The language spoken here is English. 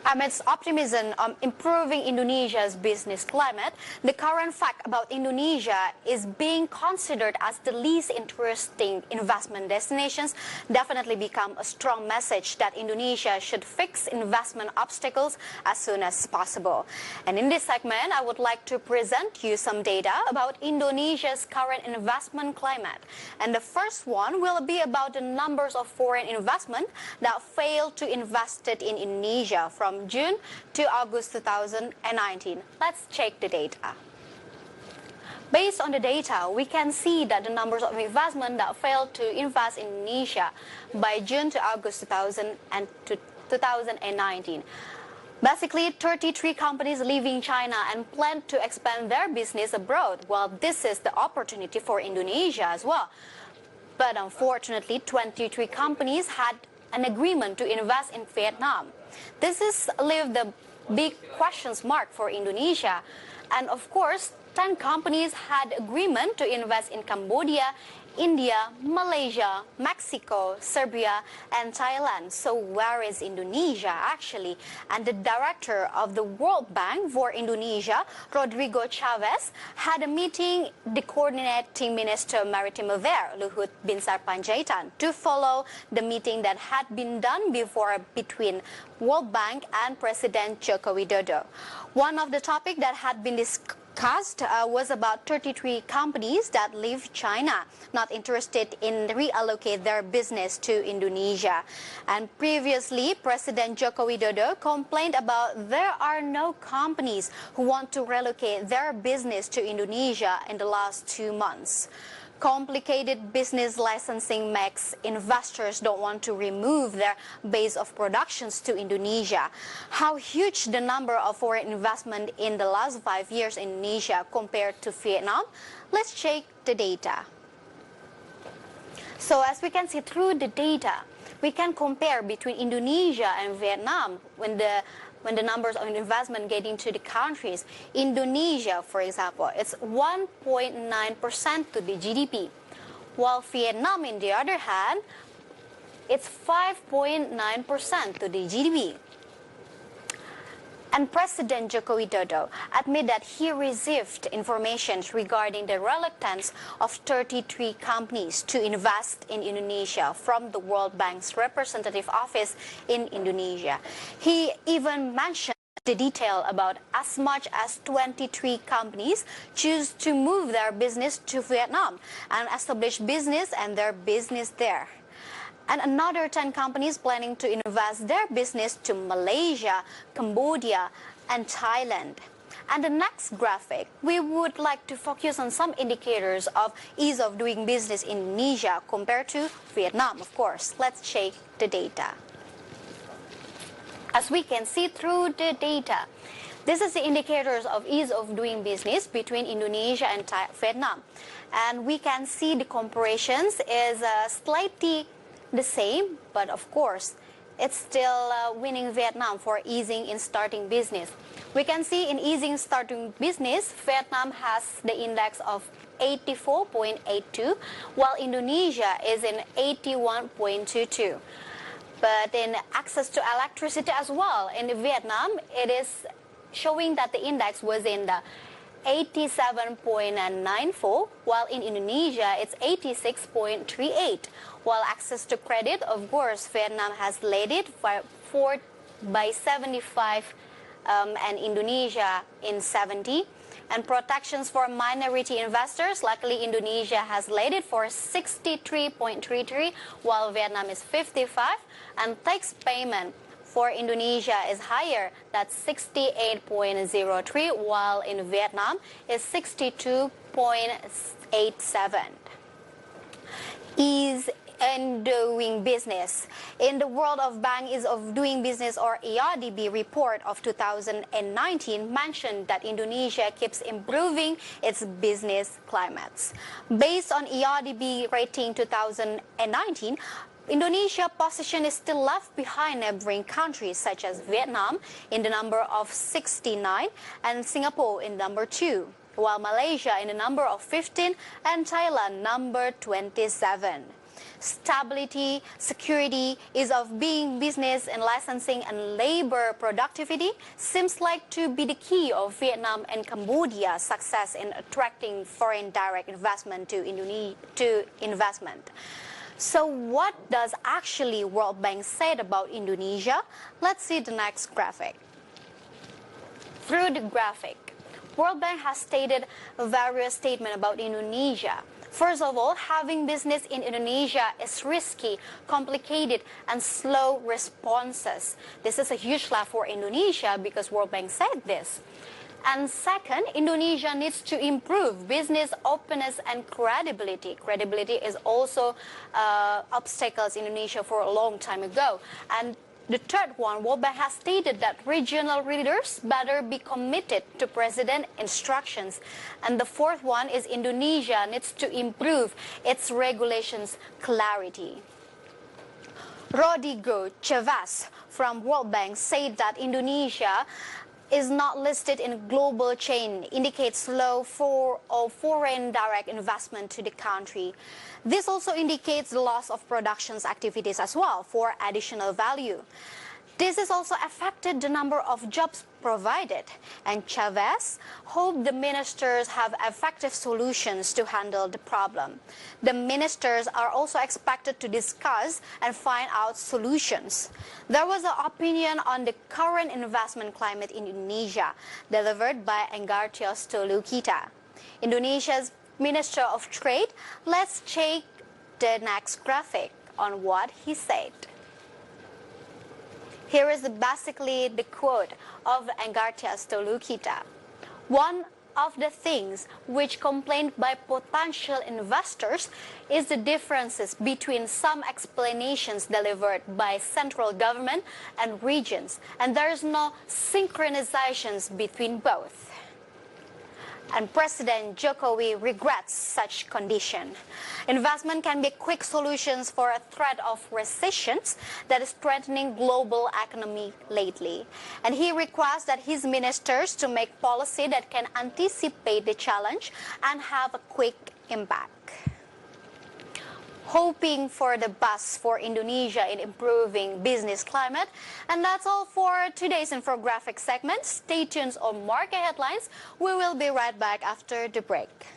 Amidst optimism on improving Indonesia's business climate, the current fact about Indonesia is being considered as the least interesting investment destinations definitely become a strong message that Indonesia should fix investment obstacles as soon as possible. And in this segment, I would like to present you some data about Indonesia's current investment climate. And the first one will be about the numbers of foreign investment that failed to invest in Indonesia from June to August 2019. Let's check the data. Based on the data, we can see that the numbers of investment that failed to invest in Indonesia by June to August 2019. Basically, 33 companies leaving China and plan to expand their business abroad. Well, this is the opportunity for Indonesia as well. But unfortunately, 23 companies had an agreement to invest in Vietnam. This is leave the big questions mark for Indonesia. And of course, 10 companies had agreement to invest in Cambodia, India, Malaysia, Mexico, Serbia, and Thailand. So where is Indonesia actually? And the director of the World Bank for Indonesia, Rodrigo Chavez, had a meeting the coordinating Minister Maritime Affairs, Luhut Binsar Panjaitan, to follow the meeting that had been done before between World Bank and President Joko Widodo. One of the topics that had been discussed was about 33 companies that leave China, not interested in reallocate their business to Indonesia. And previously, President Joko Widodo complained about there are no companies who want to relocate their business to Indonesia in the last 2 months. Complicated business licensing makes investors don't want to remove their base of productions to Indonesia. How huge the number of foreign investment in the last 5 years in Indonesia compared to Vietnam? Let's check the data. So as we can see through the data, we can compare between Indonesia and Vietnam when the numbers of investment get into the countries. Indonesia, for example, it's 1.9% to the GDP, while Vietnam, on the other hand, it's 5.9% to the GDP. And President Joko Widodo admitted that he received information regarding the reluctance of 33 companies to invest in Indonesia from the World Bank's representative office in Indonesia. He even mentioned the detail about as much as 23 companies choose to move their business to Vietnam and establish business and their business there. And another 10 companies planning to invest their business to Malaysia, Cambodia, and Thailand. And the next graphic, we would like to focus on some indicators of ease of doing business in Indonesia compared to Vietnam, of course. Let's check the data. As we can see through the data, this is the indicators of ease of doing business between Indonesia and Vietnam. And we can see the comparisons is slightly the same, but of course, it's still winning Vietnam for easing in starting business. We can see in easing starting business, Vietnam has the index of 84.82, while Indonesia is in 81.22. But in access to electricity as well, in Vietnam, it is showing that the index was in the 87.94, while in Indonesia it's 86.38. While access to credit, of course, Vietnam has led it by 75 and Indonesia in 70. And protections for minority investors, luckily Indonesia has led it for 63.33, while Vietnam is 55. And tax payment for Indonesia is higher, that's 68.03, while in Vietnam is 62.87. Ease in doing business. In the World of Bank Ease of Doing Business or ERDB report of 2019 mentioned that Indonesia keeps improving its business climates. Based on ERDB rating 2019, Indonesia's position is still left behind neighboring countries such as Vietnam in the number of 69 and Singapore in number 2, while Malaysia in the number of 15 and Thailand number 27. stability, security, ease of being business and licensing, and labor productivity seems like to be the key of Vietnam and Cambodia's success in attracting foreign direct investment to investment. So what does actually World Bank say about Indonesia? Let's see the next graphic. Through the graphic, World Bank has stated various statements about Indonesia. First of all, having business in Indonesia is risky, complicated, and slow responses. This is a huge loss for Indonesia because World Bank said this. And second, Indonesia needs to improve business openness and credibility. Credibility is also obstacles in Indonesia for a long time ago. And the third one, World Bank has stated that regional leaders better be committed to president instructions. And the fourth one is Indonesia needs to improve its regulations clarity. Rodrigo Chavez from World Bank said that Indonesia is not listed in global chain, indicates low foreign direct investment to the country. This also indicates the loss of productions activities as well for additional value. This has also affected the number of jobs provided, and Chavez hoped the ministers have effective solutions to handle the problem. The ministers are also expected to discuss and find out solutions. There was an opinion on the current investment climate in Indonesia, delivered by Enggartios Tolukita, Indonesia's Minister of Trade. Let's check the next graphic on what he said. Here is basically the quote of Enggartios Tolukita. One of the things which complained by potential investors is the differences between some explanations delivered by central government and regions, and there is no synchronizations between both. And President Jokowi regrets such condition. Investment can be quick solutions for a threat of recessions that is threatening global economy lately. And he requests that his ministers to make policy that can anticipate the challenge and have a quick impact. Hoping for the best for Indonesia in improving business climate. And that's all for today's infographic segment. Stay tuned on market headlines. We will be right back after the break.